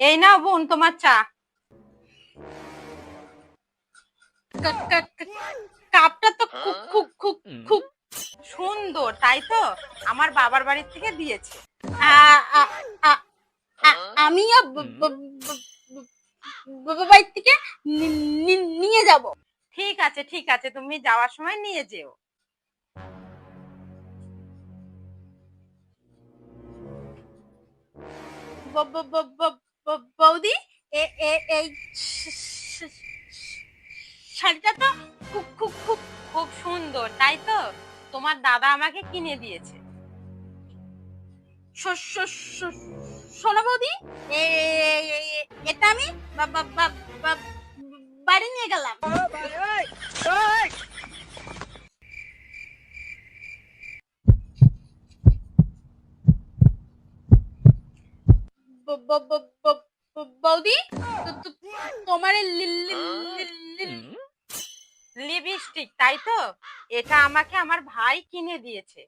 এই নাও বোন তোমার চা। কা- কা- কা- কাপটা তো খুব খুব খুব খুব সুন্দর, তাই তো? আমার বাবার বাড়ি থেকে দিয়েছে। আ- আ- আ- আমিও বাড়ি থেকে নিয়ে যাব। ঠিক আছে ঠিক আছে, তুমি যাওয়ার সময় নিয়ে যেও। বৌদি, এই শাড়িটা তো খুব খুব খুব খুব সুন্দর, তাই তো? তোমার দাদা আমাকে কিনে দিয়েছে। শোনো বৌদি, এটা আমি বাড়ি নিয়ে গেলাম। বৌদি, তোমার লিপস্টিক, তাই তো? এটা আমাকে আমার ভাই কিনে দিয়েছে।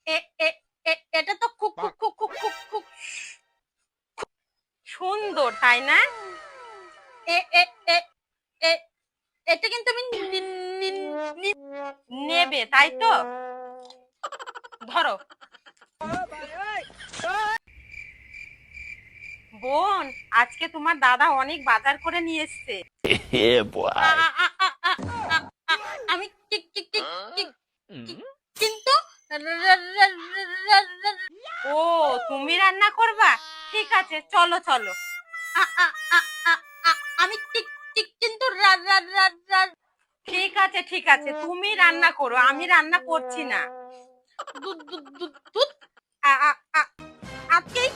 এটা তো খুব খুব খুব খুব খুব খুব সুন্দর, তাই না? এ এ এ এ এটা কিন্তু আমি নেবে, তাই তো? ধরো বোন, আজকে তোমার দাদা অনেক বাজার করে নিয়ে এসেছে। Yeah, boy. আমি কিন্তু ও, তুমি রান্না করবা? ঠিক আছে, চলো চলো। আমি কিন্তু ঠিক আছে ঠিক আছে, তুমি রান্না করো, আমি রান্না করছি না। দুধ দুধ দুধ দুধ আজকেই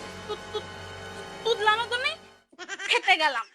তুদলানোর জন্য খেতে গেলাম।